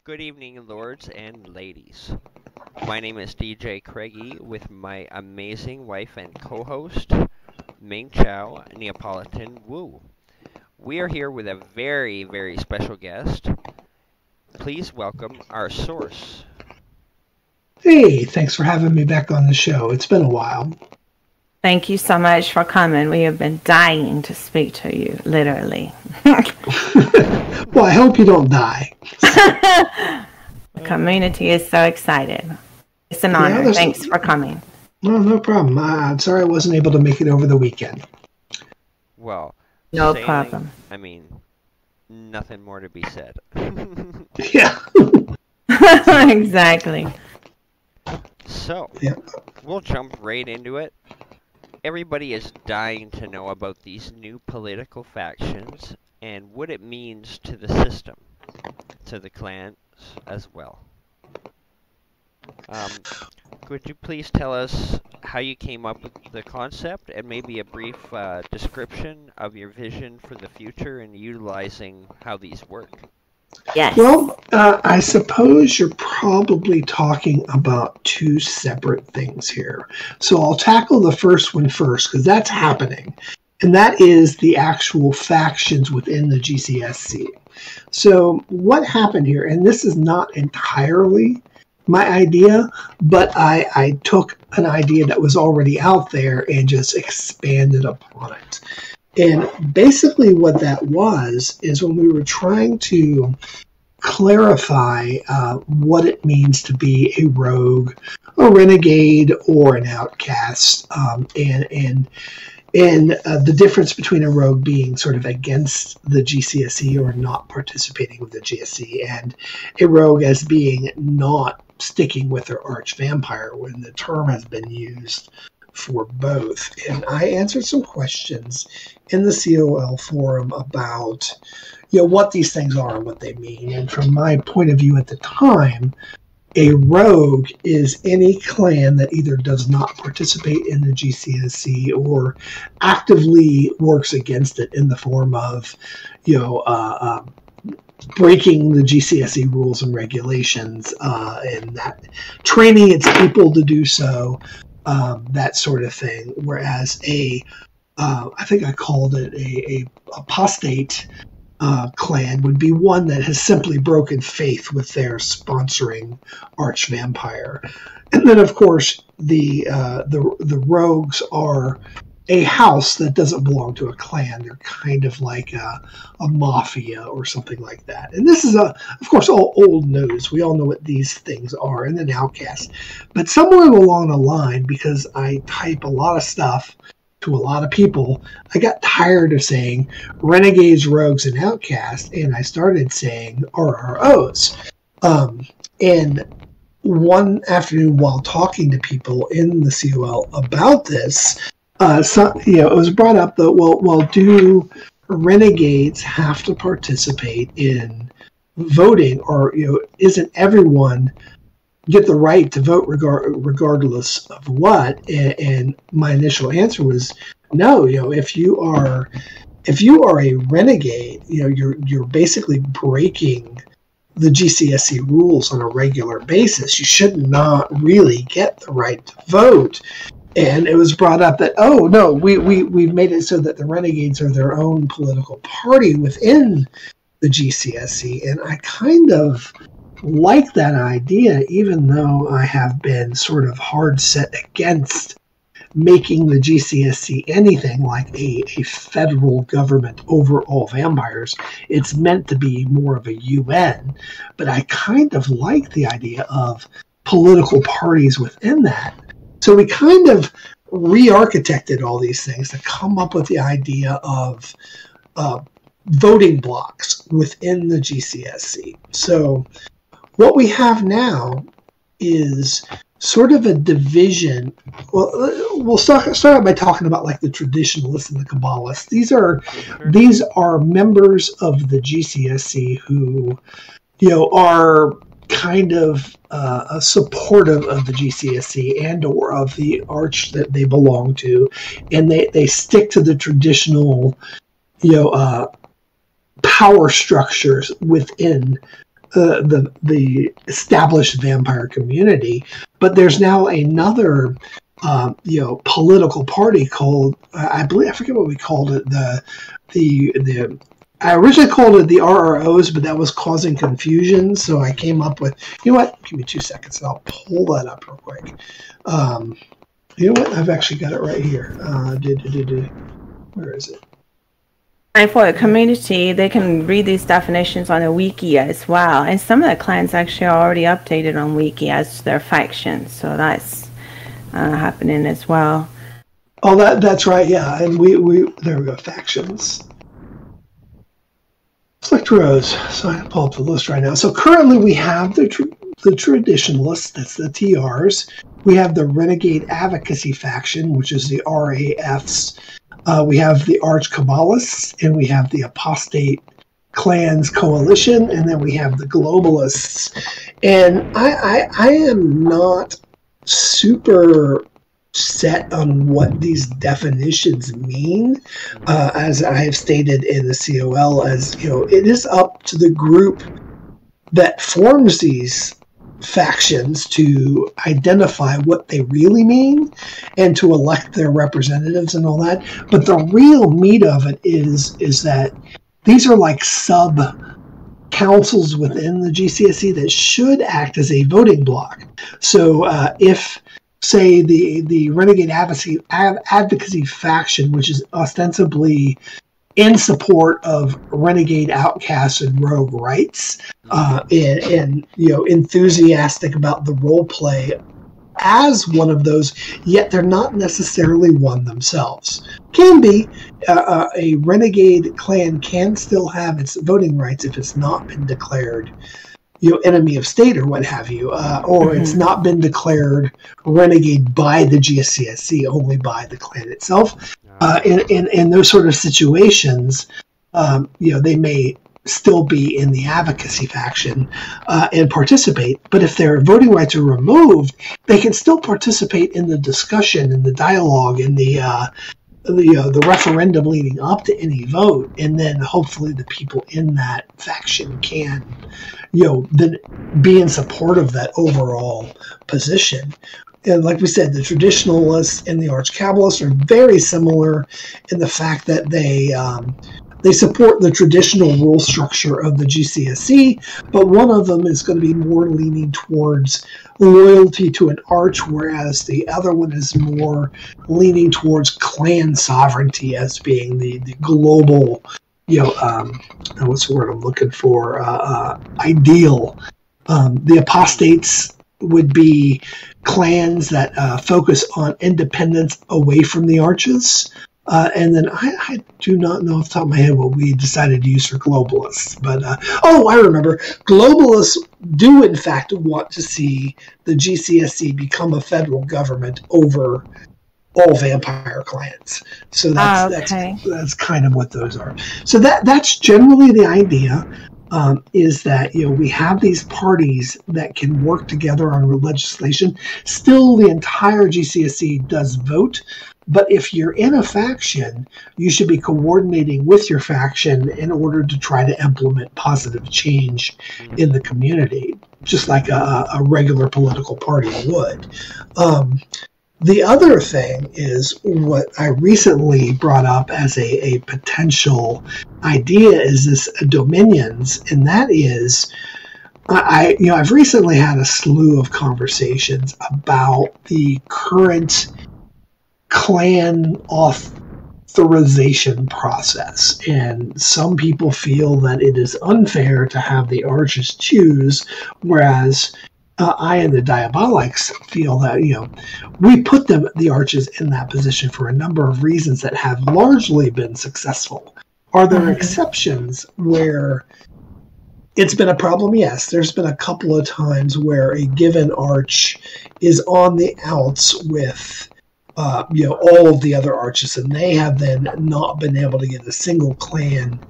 Good evening, lords and ladies. My name is DJ Craigie with my amazing wife and co-host, Ming Chow Neapolitan Wu. We are here with a very, very special guest. Please welcome our source. Hey, thanks for having me back on the show. It's been a while. Thank you so much for coming. We have been dying to speak to you, literally. Well, I hope you don't die. The community is so excited. It's an honor. Thanks for coming. No problem. I'm sorry I wasn't able to make it over the weekend. Well, no problem. I mean, nothing more to be said. Yeah. Exactly. So, yeah. We'll jump right into it. Everybody is dying to know about these new political factions and what it means to the system, to the clans as well. Could you please tell us how you came up with the concept and maybe a brief description of your vision for the future and utilizing how these work? Yes. Well, I suppose you're probably talking about two separate things here. So I'll tackle the first one first because that's happening. And that is the actual factions within the GCSC. So what happened here, and this is not entirely my idea, but I took an idea that was already out there and just expanded upon it. And basically what that was is when we were trying to clarify what it means to be a rogue, a renegade, or an outcast, and the difference between a rogue being sort of against the GCSE or not participating with the GSC, and a rogue as being not sticking with their arch vampire when the term has been used for both. And I answered some questions in the COL forum about what these things are and what they mean. And from my point of view at the time, a rogue is any clan that either does not participate in the GCSC or actively works against it in the form of, breaking the GCSE rules and regulations, and that training its people to do so, that sort of thing. Whereas I think I called it a apostate clan would be one that has simply broken faith with their sponsoring arch vampire. And then, of course, the rogues are a house that doesn't belong to a clan. They're kind of like a mafia or something like that. And this is, of course, all old news. We all know what these things are, and an outcast. But somewhere along the line, because I type a lot of stuff to a lot of people, I got tired of saying renegades, rogues, and outcasts, and I started saying RROs. And one afternoon while talking to people in the COL about this, it was brought up that, well, do renegades have to participate in voting, or isn't everyone get the right to vote regardless of what? And my initial answer was no. If you are a renegade, you're basically breaking the GCSE rules on a regular basis. You should not really get the right to vote. And it was brought up that, oh, no, we've made it so that the renegades are their own political party within the GCSE. And I kind of like that idea, even though I have been sort of hard set against making the GCSC anything like a federal government over all vampires. It's meant to be more of a UN, but I kind of like the idea of political parties within that. So we kind of re-architected all these things to come up with the idea of voting blocks within the GCSC. So what we have now is sort of a division. Well, we'll start out by talking about like the traditionalists and the Kabbalists. These are members of the GCSC who, are kind of supportive of the GCSC and or of the arch that they belong to, and they stick to the traditional, power structures within the established vampire community, but there's now another political party called I forget what we called it. I originally called it the RROs, but that was causing confusion. So I came up with, you know what? Give me 2 seconds, and I'll pull that up real quick. You know what? I've actually got it right here. Where is it? And for the community, they can read these definitions on the wiki as well. And some of the clans actually are already updated on wiki as their factions. So that's happening as well. Oh, that's right. Yeah, and we there we go. Factions. Select rows. So I pull up the list right now. So currently we have the traditionalists. That's the TRs. We have the Renegade Advocacy faction, which is the RAFs. We have the Arch Kabbalists, and we have the Apostate Clans Coalition, and then we have the Globalists. And I am not super set on what these definitions mean, as I have stated in the COL, as it is up to the group that forms these factions to identify what they really mean and to elect their representatives and all that. But the real meat of it is that these are like sub councils within the GCSE that should act as a voting bloc. So if, say, the Renegade Advocacy faction, which is ostensibly in support of renegade outcasts and rogue rights, and enthusiastic about the role play as one of those, yet they're not necessarily one themselves. Can be a renegade clan can still have its voting rights if it's not been declared enemy of state or what have you, or it's not been declared renegade by the GSCSC, only by the clan itself. In those sort of situations, they may still be in the advocacy faction and participate. But if their voting rights are removed, they can still participate in the discussion and the dialogue and the referendum leading up to any vote. And then hopefully the people in that faction can, then be in support of that overall position. And like we said, the traditionalists and the Arch Kabbalists are very similar in the fact that they support the traditional rule structure of the GCSE, but one of them is going to be more leaning towards loyalty to an arch, whereas the other one is more leaning towards clan sovereignty as being the global, what's the word I'm looking for, ideal. The apostates would be clans that focus on independence away from the arches. And then I do not know off the top of my head what we decided to use for globalists. But, I remember. Globalists do, in fact, want to see the GCSE become a federal government over all vampire clans. So that's kind of what those are. So that's generally the idea. Is that we have these parties that can work together on legislation. Still, the entire GCSE does vote, but if you're in a faction, you should be coordinating with your faction in order to try to implement positive change in the community, just like a regular political party would. The other thing is what I recently brought up as a potential idea is this dominions, and that is, I've recently had a slew of conversations about the current clan authorization process, and some people feel that it is unfair to have the archers choose, whereas I and the Diabolics feel that, we put the arches in that position for a number of reasons that have largely been successful. Are there exceptions where it's been a problem? Yes. There's been a couple of times where a given arch is on the outs with, all of the other arches, and they have then not been able to get a single clan,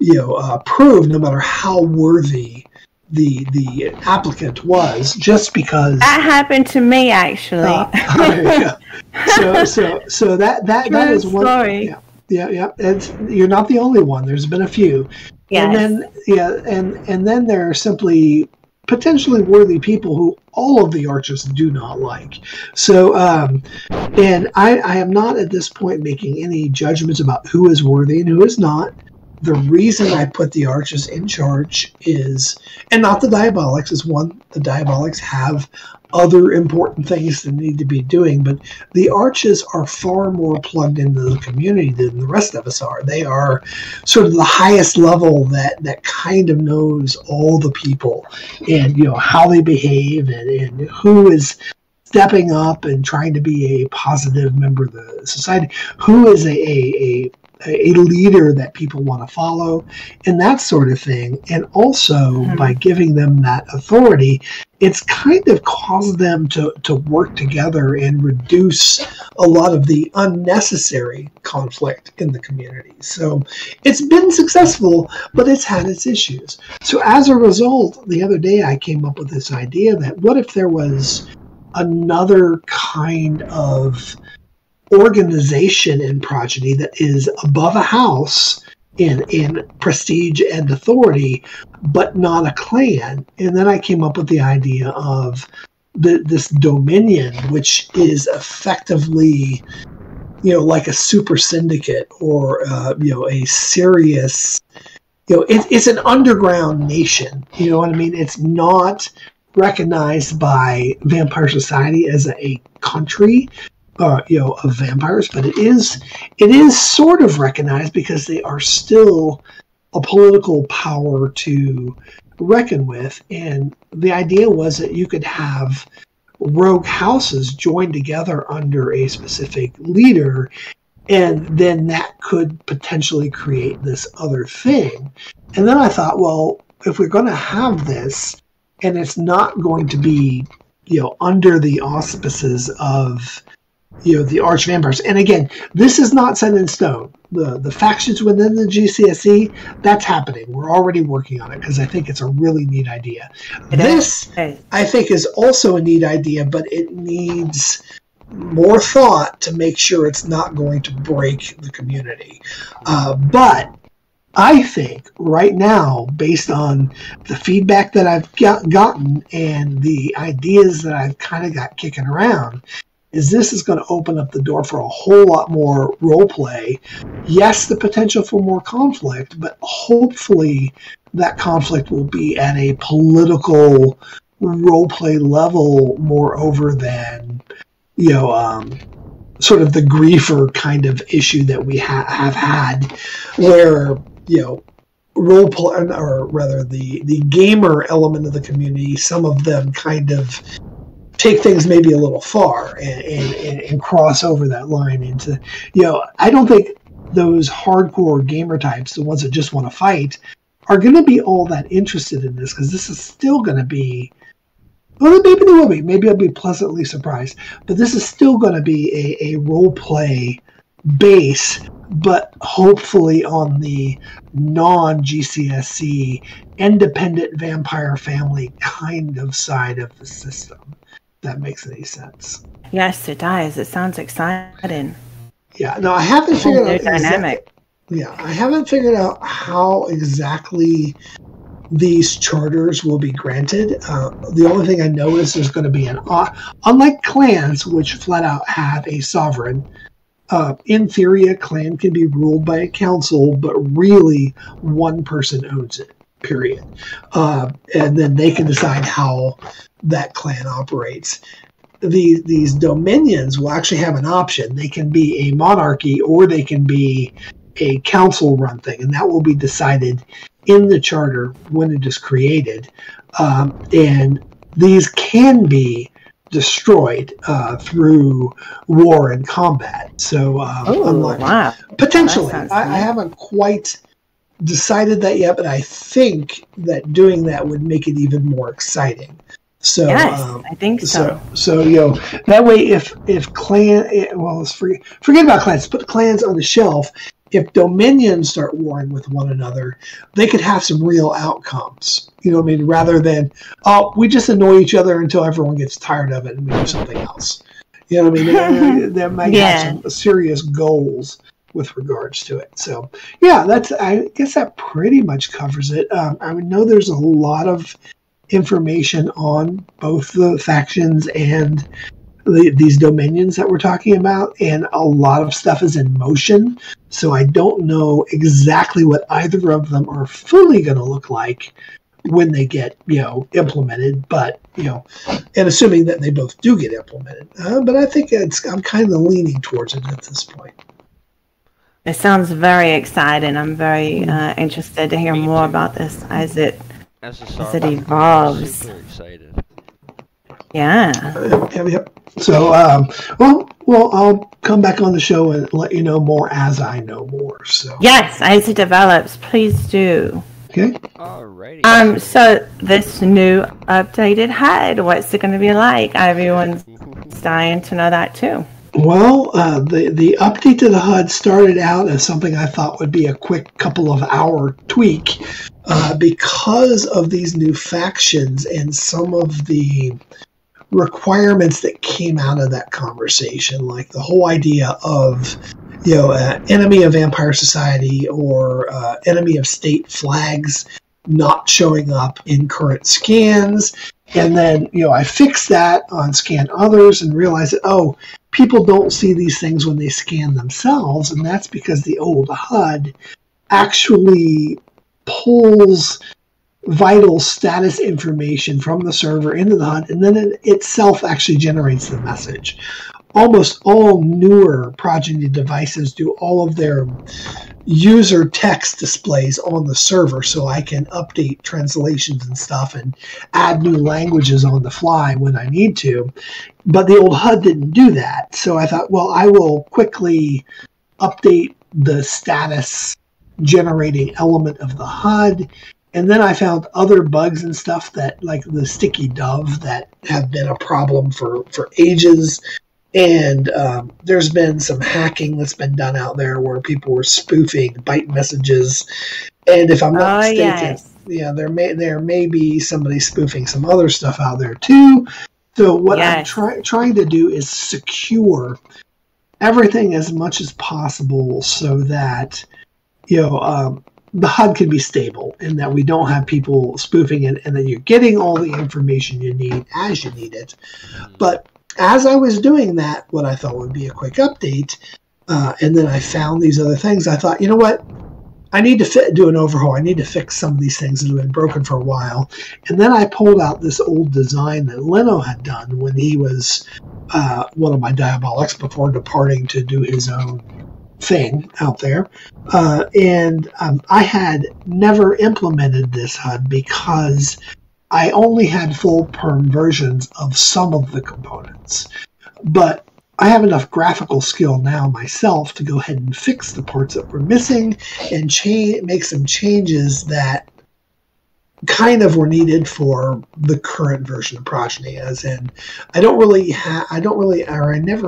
approved, no matter how worthy the applicant was, just because that happened to me actually. So that is one story. Yeah. You're not the only one. There's been a few, And then and then there are simply potentially worthy people who all of the arches do not like. So and I am not at this point making any judgments about who is worthy and who is not. The reason I put the arches in charge is, and not the diabolics, is one, the diabolics have other important things that need to be doing, but the arches are far more plugged into the community than the rest of us are. They are sort of the highest level that kind of knows all the people and, you know, how they behave and who is stepping up and trying to be a positive member of the society, who is a leader that people want to follow, and that sort of thing. And also by giving them that authority, it's kind of caused them to work together and reduce a lot of the unnecessary conflict in the community. So it's been successful, but it's had its issues. So as a result, the other day I came up with this idea that what if there was another kind of organization in Progeny that is above a house in prestige and authority, but not a clan. And then I came up with the idea of this dominion, which is effectively, you know, like a super syndicate or you know, a serious, you know, it's an underground nation. You know what I mean? It's not recognized by Vampire Society as a country, you know, of vampires, but it is sort of recognized because they are still a political power to reckon with. And the idea was that you could have rogue houses joined together under a specific leader, and then that could potentially create this other thing. And then I thought, well, if we're going to have this, and it's not going to be, you know, under the auspices of, you know, the arch vampires. And again, this is not set in stone. The factions within the GCSE, that's happening. We're already working on it because I think it's a really neat idea. I think is also a neat idea, but it needs more thought to make sure it's not going to break the community. But I think right now, based on the feedback that I've gotten and the ideas that I've kind of got kicking around, is this is going to open up the door for a whole lot more role play. Yes, the potential for more conflict, but hopefully that conflict will be at a political role play level moreover than, you know, sort of the griefer kind of issue that we have had, where, you know, role play, or rather the gamer element of the community, some of them kind of take things maybe a little far and cross over that line into, you know, I don't think those hardcore gamer types, the ones that just want to fight, are going to be all that interested in this, because this is still going to be, well, maybe they will be, maybe I'll be pleasantly surprised, but this is still going to be a role play base, but hopefully on the non-GCSE independent vampire family kind of side of the system. That makes any sense. Yes, it does. It sounds exciting. Yeah. No, I haven't figured out dynamic. I haven't figured out how exactly these charters will be granted. The only thing I know is there's going to be unlike clans, which flat out have a sovereign. In theory, a clan can be ruled by a council, but really one person owns it. Period. And then they can decide how that clan operates. These dominions will actually have an option. They can be a monarchy or they can be a council run thing, and that will be decided in the charter when it is created. And these can be destroyed through war and combat. So potentially, I haven't quite decided that yet, but I think that doing that would make it even more exciting. So yes, I think so. So you know, that way, if clan, well, let's forget about clans. Put clans on the shelf. If dominions start warring with one another, they could have some real outcomes. You know what I mean? Rather than, oh, we just annoy each other until everyone gets tired of it and we do something else. You know what I mean? They might have some serious goals with regards to it. So yeah, I guess that pretty much covers it. I know there's a lot of information on both the factions and these dominions that we're talking about, and a lot of stuff is in motion. So I don't know exactly what either of them are fully going to look like when they get, implemented, but, and assuming that they both do get implemented. But I think I'm kind of leaning towards it at this point. It sounds very exciting. I'm very interested to hear more about this as it evolves. Super excited. Yeah. Yep. So, well, I'll come back on the show and let you know more as I know more. So. Yes, as it develops, please do. Okay. Alrighty. So this new updated HUD, what's it going to be like? Everyone's dying to know that too. Well, the update to the HUD started out as something I thought would be a quick couple of hour tweak because of these new factions and some of the requirements that came out of that conversation, like the whole idea of enemy of Vampire Society or enemy of state flags not showing up in current scans. And then, I fixed that on Scan Others and realized that, people don't see these things when they scan themselves. And that's because the old HUD actually pulls vital status information from the server into the HUD, and then it itself actually generates the message. Almost all newer Progeny devices do all of their user text displays on the server, so I can update translations and stuff and add new languages on the fly when I need to. But the old HUD didn't do that, so I thought, well, I will quickly update the status generating element of the HUD. And then I found other bugs and stuff that, like the sticky dove, that have been a problem for ages. And there's been some hacking that's been done out there where people were spoofing byte messages. And if I'm not mistaken, there may be somebody spoofing some other stuff out there too. So what I'm trying to do is secure everything as much as possible so that, the HUD can be stable and that we don't have people spoofing it and that you're getting all the information you need as you need it. But as I was doing that, what I thought would be a quick update, and then I found these other things, I thought, you know what? I need to do an overhaul. I need to fix some of these things that have been broken for a while. And then I pulled out this old design that Leno had done when he was one of my Diabolics before departing to do his own thing out there. And I had never implemented this HUD because I only had full perm versions of some of the components. But I have enough graphical skill now myself to go ahead and fix the parts that were missing and make some changes that kind of were needed for the current version of Progeny. As in, I never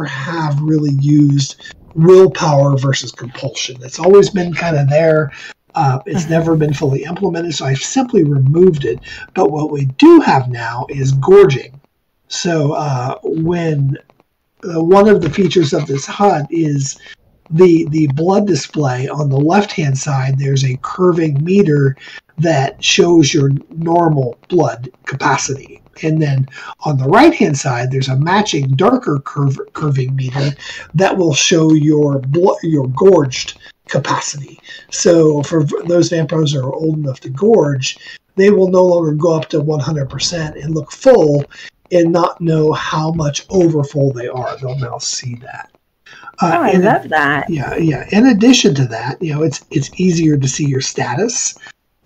have really used willpower versus compulsion. It's always been kind of there. It's never been fully implemented, so I've simply removed it. But what we do have now is gorging. So when one of the features of this HUD is the blood display on the left-hand side, there's a curving meter that shows your normal blood capacity. And then on the right-hand side, there's a matching darker curving meter that will show your gorged capacity. So for those vampires that are old enough to gorge, they will no longer go up to 100% and look full and not know how much overfull they are. They'll now see that. I love that. Yeah. In addition to that, it's easier to see your status.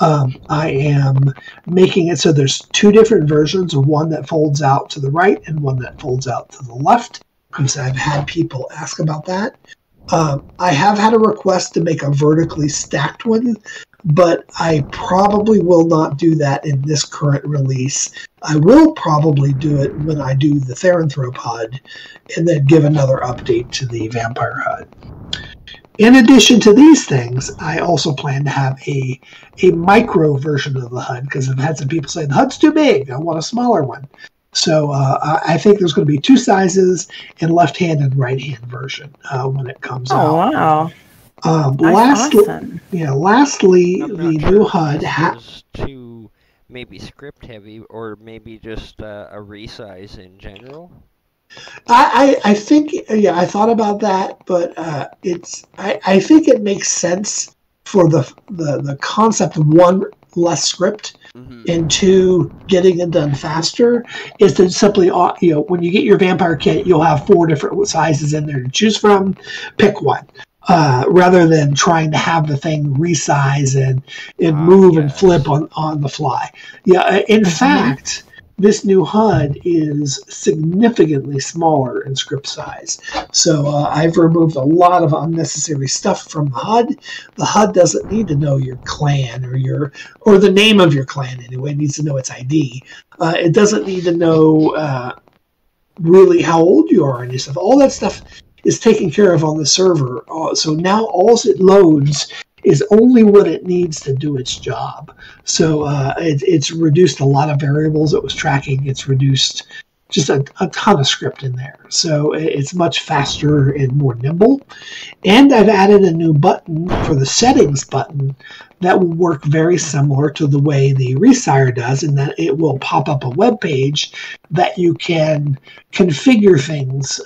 I am making it so there's two different versions, one that folds out to the right and one that folds out to the left, because I've had people ask about that. I have had a request to make a vertically stacked one, but I probably will not do that in this current release. I will probably do it when I do the Therinthrope HUD and then give another update to the Vampire HUD. In addition to these things, I also plan to have a micro version of the HUD, because I've had some people say, the HUD's too big, I want a smaller one. So I think there's going to be two sizes, and left-hand and right-hand version when it comes out. Oh, wow. Lastly, awesome. lastly, I'm the not sure new if HUD this was too maybe script heavy or maybe just a resize in general. I think, I thought about that, but I think it makes sense for the concept of one, less script, and two, getting it done faster, is to simply, when you get your vampire kit, you'll have 4 different sizes in there to choose from. Pick one. Rather than trying to have the thing resize and move and flip on the fly. Yeah, in fact, this new HUD is significantly smaller in script size. So I've removed a lot of unnecessary stuff from the HUD. The HUD doesn't need to know your clan or the name of your clan anyway. It needs to know its ID. It doesn't need to know really how old you are and stuff. All that stuff is taken care of on the server. So now all it loads is only what it needs to do its job. So it's reduced a lot of variables it was tracking. It's reduced just a ton of script in there. So it's much faster and more nimble. And I've added a new button for the settings button that will work very similar to the way the Resire does, in that it will pop up a web page that you can configure things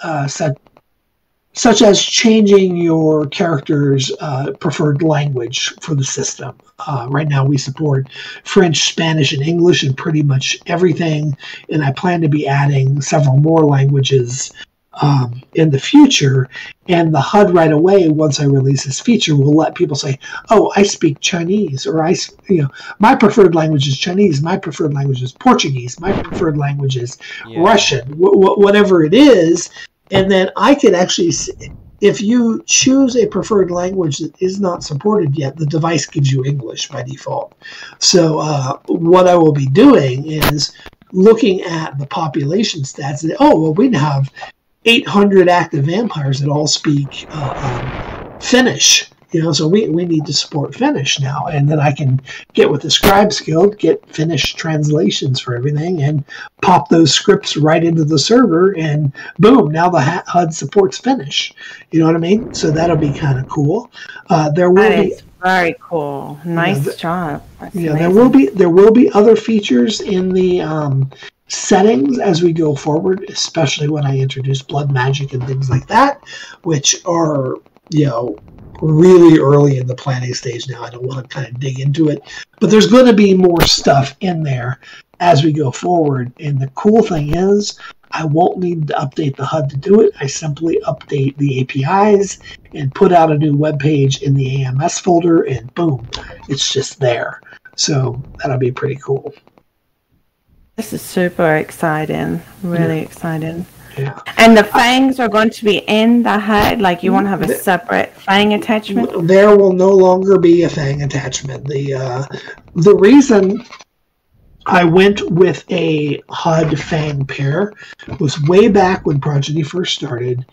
such as changing your character's preferred language for the system. Right now we support French, Spanish, and English in pretty much everything, and I plan to be adding several more languages in the future. And the HUD right away, once I release this feature, will let people say, oh, I speak Chinese, or my preferred language is Chinese, my preferred language is Portuguese, my preferred language is Russian, whatever it is. And then I can actually, if you choose a preferred language that is not supported yet, the device gives you English by default. So what I will be doing is looking at the population stats. And, we have 800 active vampires that all speak Finnish. So we need to support Finnish now. And then I can get with the Scribes Guild, get Finnish translations for everything, and pop those scripts right into the server, and boom, now the HUD supports Finnish. You know what I mean? So that'll be kind of cool. Very cool. Nice job. There will be other features in the settings as we go forward, especially when I introduce blood magic and things like that, which are, really early in the planning stage now. I don't want to kind of dig into it, but there's going to be more stuff in there as we go forward. And the cool thing is, I won't need to update the HUD to do it. I simply update the APIs and put out a new web page in the AMS folder, and boom, it's just there. So that'll be pretty cool. This is super exciting. Really exciting. Yeah. And the fangs are going to be in the HUD? Like, you won't have a separate fang attachment? There will no longer be a fang attachment. The reason I went with a HUD fang pair was way back when Progeny first started.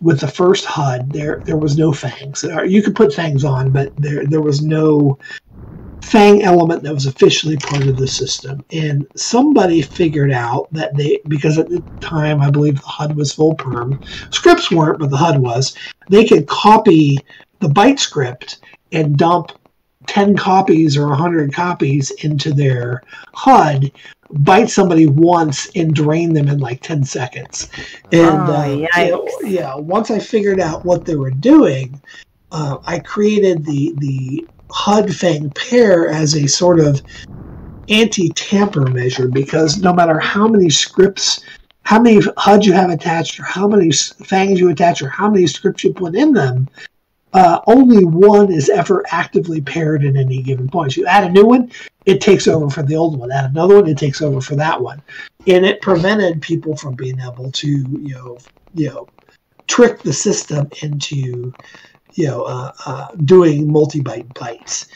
With the first HUD, there was no fangs. You could put fangs on, but there was no fang element that was officially part of the system. And somebody figured out that because at the time I believe the HUD was full perm, scripts weren't, but the HUD was, they could copy the byte script and dump 10 copies or 100 copies into their HUD, bite somebody once and drain them in like 10 seconds. And once I figured out what they were doing, I created the HUD fang pair as a sort of anti-tamper measure, because no matter how many scripts, how many HUDs you have attached, or how many fangs you attach, or how many scripts you put in them, only one is ever actively paired at any given point. So you add a new one, it takes over for the old one. Add another one, it takes over for that one. And it prevented people from being able to, trick the system into doing multi-byte bytes.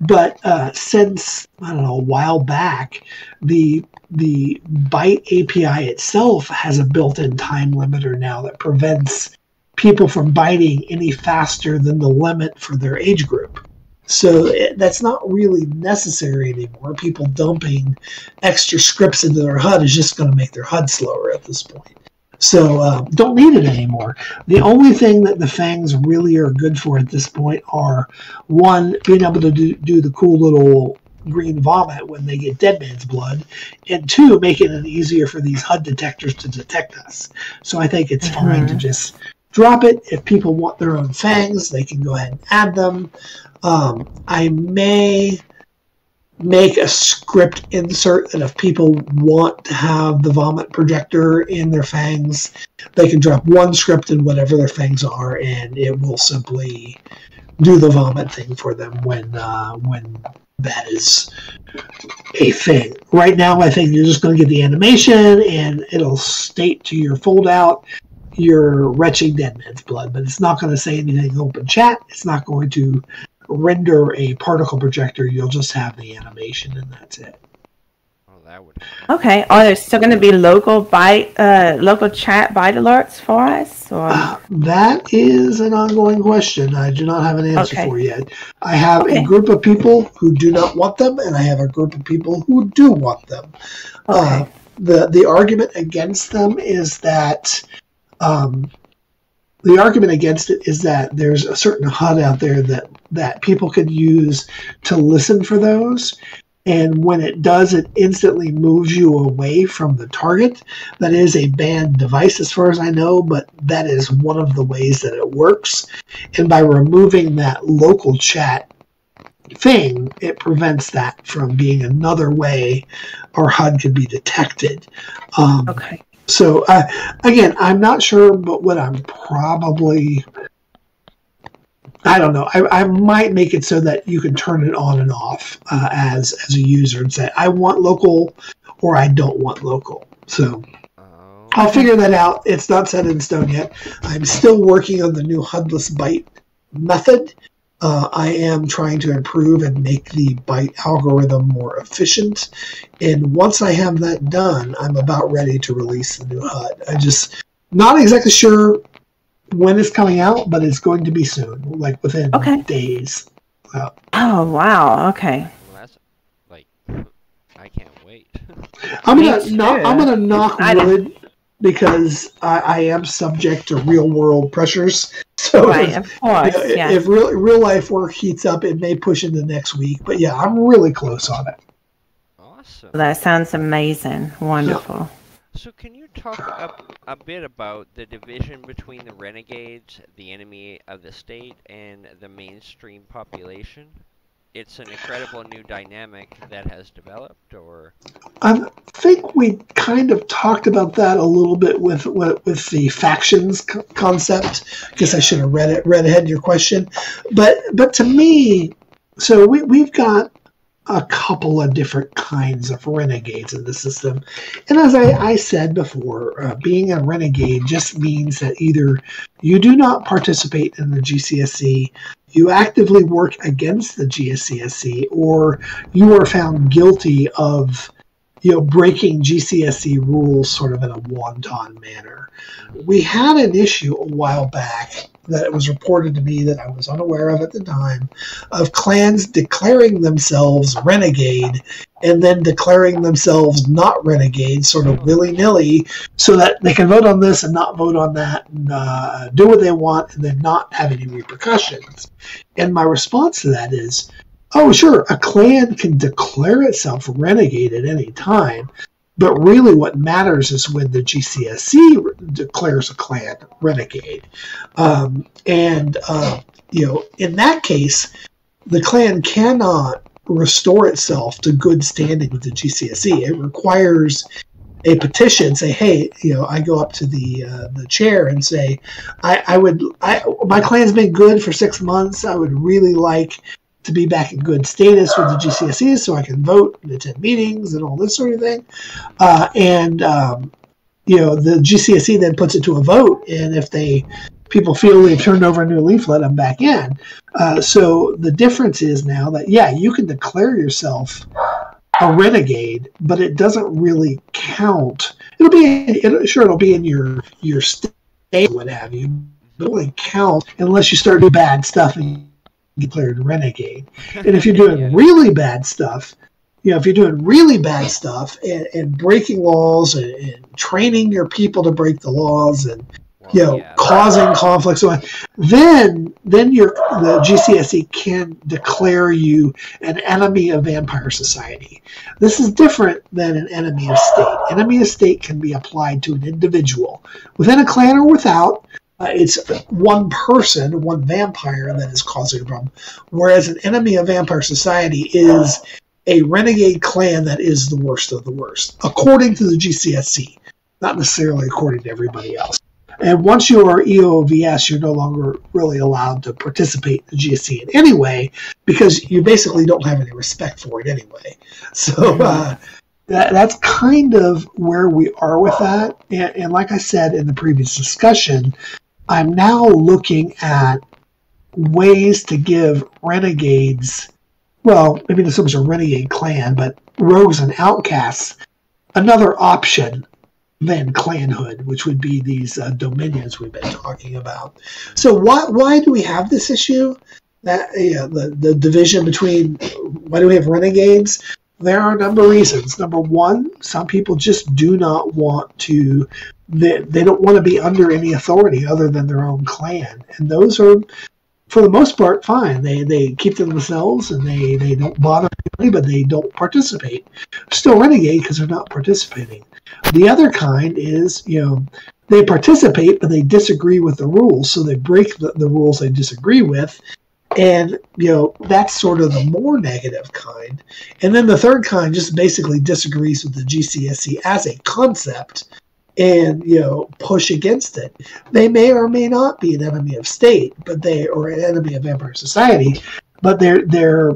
But since, I don't know, a while back, the byte API itself has a built-in time limiter now that prevents people from biting any faster than the limit for their age group. So that's not really necessary anymore. People dumping extra scripts into their HUD is just going to make their HUD slower at this point. So don't need it anymore. The only thing that the fangs really are good for at this point are, one, being able to do the cool little green vomit when they get dead man's blood, and two, making it easier for these HUD detectors to detect us. So I think it's fine to just drop it. If people want their own fangs, they can go ahead and add them. I may make a script insert that if people want to have the vomit projector in their fangs, they can drop one script in whatever their fangs are, and it will simply do the vomit thing for them when that is a thing. Right now, I think you're just going to get the animation, and it'll state to your foldout, you're retching dead man's blood, but it's not going to say anything in open chat. It's not going to render a particle projector. You'll just have the animation, and that's it. Oh, that would. Okay. Are there still going to be local chat bite alerts for us? Or? That is an ongoing question. I do not have an answer for yet. I have a group of people who do not want them, and I have a group of people who do want them. Okay. The argument against them is that the argument against it is that there's a certain HUD out there that people could use to listen for those. And when it does, it instantly moves you away from the target. That is a banned device as far as I know, but that is one of the ways that it works. And by removing that local chat thing, it prevents that from being another way our HUD could be detected. Okay. So, again, I'm not sure, but what I'm probably... I don't know. I might make it so that you can turn it on and off as a user and say, I want local or I don't want local. So I'll figure that out. It's not set in stone yet. I'm still working on the new HUDless byte method. I am trying to improve and make the byte algorithm more efficient. And once I have that done, I'm about ready to release the new HUD. I'm just not exactly sure when it's coming out, but it's going to be soon, like within days. Oh, wow. Okay. Well, that's like, I can't wait. I'm gonna knock wood because I am subject to real world pressures. So of course, if real life work heats up, it may push into next week. But yeah, I'm really close on it. Awesome. That sounds amazing. Wonderful. Yeah. So can you talk a bit about the division between the renegades, the enemy of the state, and the mainstream population? It's an incredible new dynamic that has developed, or? I think we kind of talked about that a little bit with the factions concept. I guess I should have read ahead your question. But to me, so we've got a couple of different kinds of renegades in the system. And as I said before, being a renegade just means that either you do not participate in the GCSE, you actively work against the GCSE, or you are found guilty of breaking GCSE rules sort of in a wanton manner. We had an issue a while back that it was reported to me that I was unaware of at the time, of clans declaring themselves renegade and then declaring themselves not renegade, sort of willy-nilly, so that they can vote on this and not vote on that, and do what they want and then not have any repercussions. And my response to that is, oh, sure, a clan can declare itself renegade at any time, but really what matters is when the GCSE declares a clan renegade. In that case, the clan cannot restore itself to good standing with the GCSE. It requires a petition, say, hey, I go up to the chair and say, my clan's been good for 6 months. I would really like to be back in good status with the GCSEs so I can vote and attend meetings and all this sort of thing. The GCSE then puts it to a vote, and if people feel they've turned over a new leaf, let them back in. So the difference is now that, you can declare yourself a renegade, but it doesn't really count. It'll be in your state, what have you, but it won't count unless you start doing bad stuff and declared renegade. And if you're doing really bad stuff, if you're doing really bad stuff and breaking laws and training your people to break the laws and causing conflicts, then the GCSE can declare you an enemy of vampire society. This is different than an enemy of state. Enemy of state can be applied to an individual within a clan or without. It's one person, one vampire that is causing a problem, whereas an enemy of vampire society is a renegade clan that is the worst of the worst, according to the GCSE, not necessarily according to everybody else. And once you are EOVS, you're no longer really allowed to participate in the GSC in any way because you basically don't have any respect for it anyway. So that's kind of where we are with that. And like I said in the previous discussion, I'm now looking at ways to give renegades, well, maybe not so much a renegade clan, but rogues and outcasts, another option than clanhood, which would be these dominions we've been talking about. So why do we have this issue? That the division between, why do we have renegades? There are a number of reasons. Number one, some people just do not want to, they don't want to be under any authority other than their own clan. And those are, for the most part, fine. They keep to themselves and they don't bother anybody, but they don't participate. Still renegade because they're not participating. The other kind is, they participate, but they disagree with the rules, so they break the rules they disagree with, and, that's sort of the more negative kind. And then the third kind just basically disagrees with the GCSE as a concept and, push against it. They may or may not be an enemy of state, or an enemy of vampire society, but they're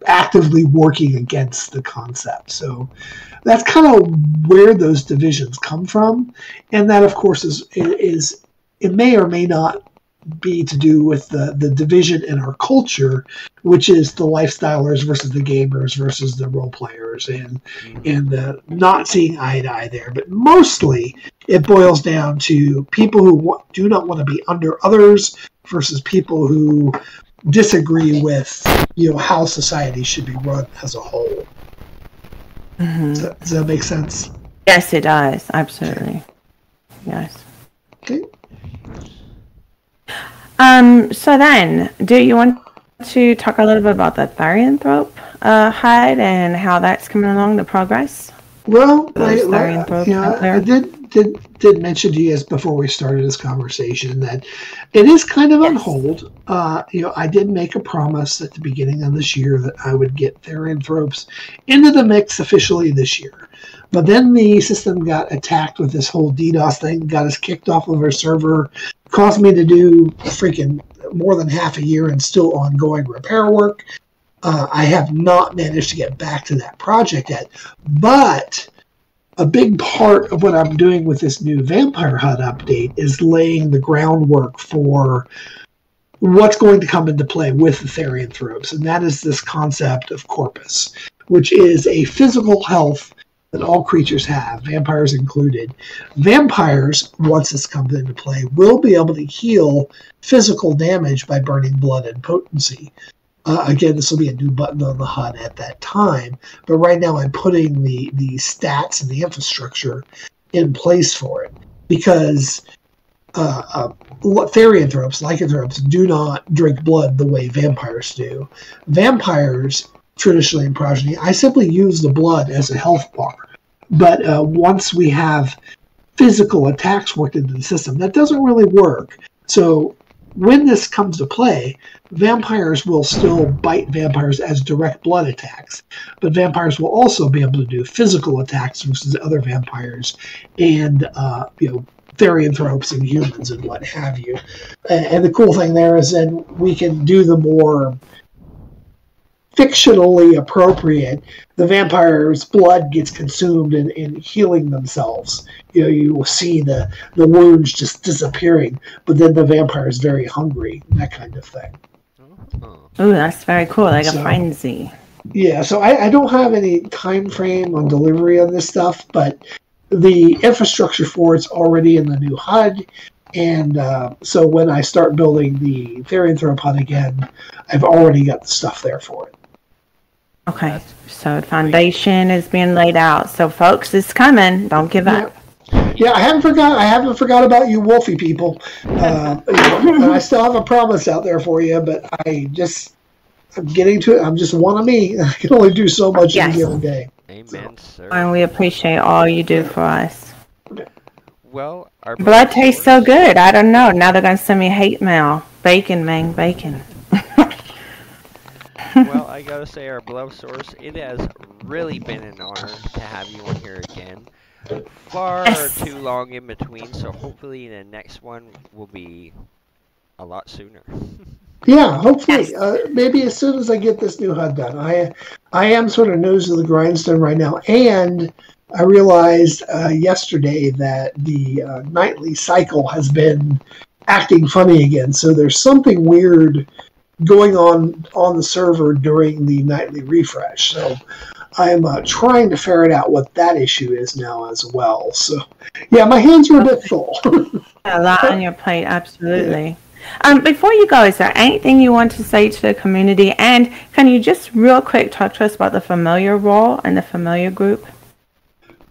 actively working against the concept. So that's kind of where those divisions come from, and that of course is it may or may not be to do with the division in our culture, which is the lifestylers versus the gamers versus the role players, and not seeing eye to eye there. But mostly it boils down to people who do not want to be under others versus people who disagree with how society should be run as a whole. Mm-hmm. Does that make sense? Yes, it does. Absolutely. Yes. Okay. So then, do you want to talk a little bit about the Therianthrope HUD and how that's coming along, the progress? Well, I did mention to you guys before we started this conversation that it is kind of on hold. I did make a promise at the beginning of this year that I would get Therianthropes into the mix officially this year. But then the system got attacked with this whole DDoS thing, got us kicked off of our server, caused me to do freaking more than half a year and still ongoing repair work. I have not managed to get back to that project yet, but a big part of what I'm doing with this new Vampire HUD update is laying the groundwork for what's going to come into play with the Therianthropes, and that is this concept of corpus, which is a physical health that all creatures have, vampires included. Vampires, once this comes into play, will be able to heal physical damage by burning blood and potency. Again, this will be a new button on the HUD at that time, but right now I'm putting the stats and the infrastructure in place for it, because Therianthropes, lycanthropes, do not drink blood the way vampires do. Vampires, traditionally in Progeny, I simply use the blood as a health bar, but once we have physical attacks worked into the system, that doesn't really work. So when this comes to play, vampires will still bite vampires as direct blood attacks, but vampires will also be able to do physical attacks versus other vampires and Therianthropes and humans and what have you. And the cool thing there is then we can do the more fictionally appropriate. The vampire's blood gets consumed in healing themselves. You will see the wounds just disappearing, but then the vampire is very hungry, that kind of thing. Oh, that's very cool, like a frenzy. Yeah, so I don't have any time frame on delivery on this stuff, but the infrastructure for it's already in the new HUD, and so when I start building the Therianthrope HUD again, I've already got the stuff there for it. Okay, so the foundation is being laid out. So, folks, it's coming. Don't give up. Yeah, I haven't forgot about you, Wolfie people. And I still have a promise out there for you, but I'm getting to it. I'm just one of me. I can only do so much in a given day. Amen, sir. And we appreciate all you do for us. Well, our blood tastes so good. I don't know. Now they're going to send me hate mail. Bacon, man, bacon. Well, I gotta say, our blood source, it has really been an honor to have you on here again. Far too long in between, so hopefully the next one will be a lot sooner. Yeah, hopefully. Maybe as soon as I get this new HUD done. I am sort of nose to the grindstone right now, and I realized yesterday that the nightly cycle has been acting funny again. So there's something weird going on the server during the nightly refresh. So I'm trying to ferret out what that issue is now as well. So yeah, my hands are a bit full. A lot on your plate, absolutely. Before you go, is there anything you want to say to the community? And can you just real quick talk to us about the familiar role and the familiar group?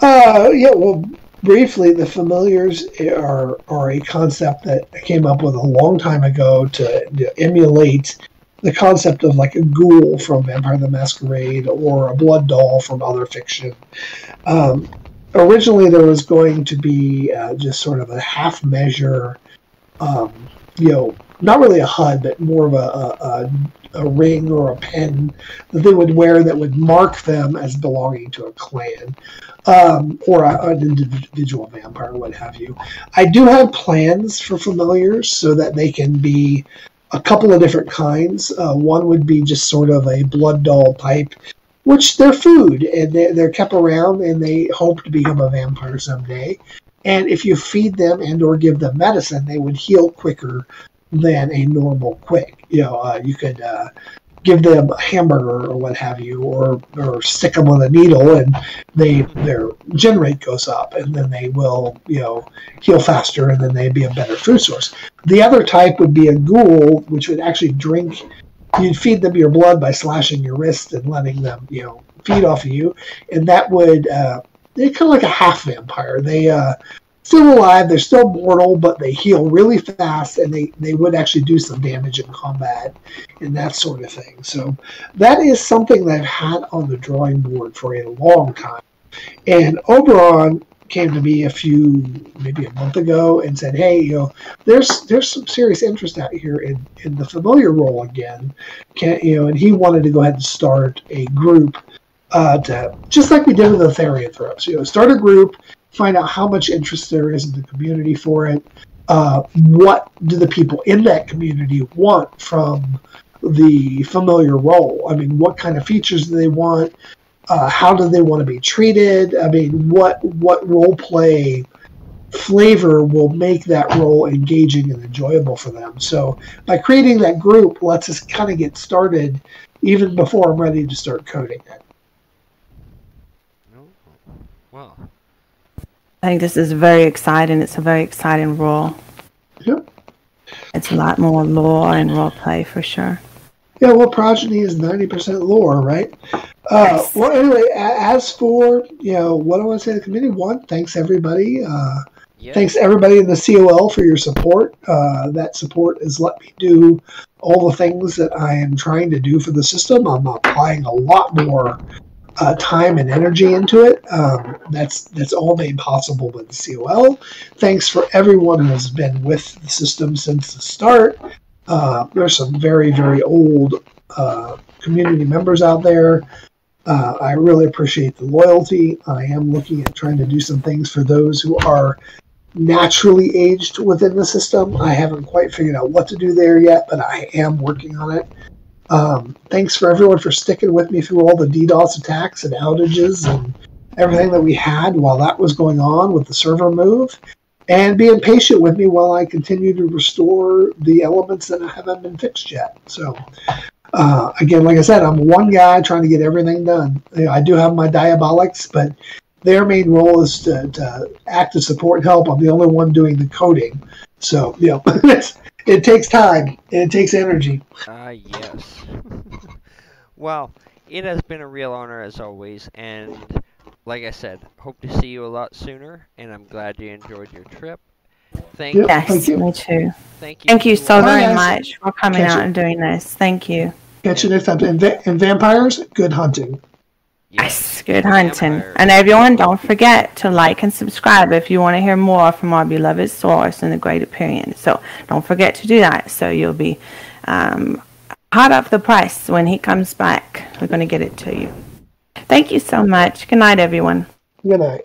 Yeah, well, briefly, the familiars are a concept that I came up with a long time ago to emulate the concept of like a ghoul from Vampire the Masquerade or a blood doll from other fiction. Originally, there was going to be just sort of a half measure, not really a HUD, but more of a ring or a pen that they would wear that would mark them as belonging to a clan. Or an individual vampire, what have you. I do have plans for familiars so that they can be a couple of different kinds. One would be just sort of a blood doll type, which they're food, and they're kept around, and they hope to become a vampire someday. And if you feed them and or give them medicine, they would heal quicker than a normal quick. You could give them a hamburger or what have you, or stick them with a needle, and their gen rate goes up, and then they will heal faster, and then they'd be a better food source. The other type would be a ghoul, which would actually drink. You'd feed them your blood by slashing your wrist and letting them feed off of you, and that would they're kind of like a half vampire. They still alive, they're still mortal, but they heal really fast, and they would actually do some damage in combat and that sort of thing. So that is something that I've had on the drawing board for a long time. And Oberon came to me maybe a month ago and said, hey, there's some serious interest out here in the familiar role again. And he wanted to go ahead and start a group to, just like we did with the Therianthropes, start a group, find out how much interest there is in the community for it. What do the people in that community want from the familiar role? I mean, what kind of features do they want? How do they want to be treated? I mean, what role play flavor will make that role engaging and enjoyable for them? So by creating that group lets us kind of get started even before I'm ready to start coding it. Wow. I think this is very exciting. It's a very exciting role. Yep. It's a lot more lore and role play for sure. Yeah, well, Progeny is 90% lore, right? Yes. Well, anyway, as for, what I want to say to the community, one, thanks everybody. Thanks everybody in the COL for your support. That support has let me do all the things that I am trying to do for the system. I'm applying a lot more time and energy into it. That's all made possible with the COL. Thanks for everyone who has been with the system since the start. There's some very, very old community members out there. I really appreciate the loyalty. I am looking at trying to do some things for those who are naturally aged within the system. I haven't quite figured out what to do there yet, but I am working on it. Thanks for everyone for sticking with me through all the DDoS attacks and outages and everything that we had while that was going on with the server move, and being patient with me while I continue to restore the elements that haven't been fixed yet. So, again, like I said, I'm one guy trying to get everything done. I do have my diabolics, but their main role is to act as support and help. I'm the only one doing the coding. So, it takes time and it takes energy. Yes. Well, it has been a real honor as always, and like I said, hope to see you a lot sooner, and I'm glad you enjoyed your trip. Thank you. Yes, me too. Thank you. Thank you so Bye, very guys. much for coming out and doing this. Thank you. Catch you next time. And vampires, good hunting. Yes, good hunting. And everyone, don't forget to like and subscribe if you want to hear more from our beloved source and the Great Appearance. So don't forget to do that, so you'll be hot off the press when he comes back. We're going to get it to you. Thank you so much. Good night, everyone. Good night.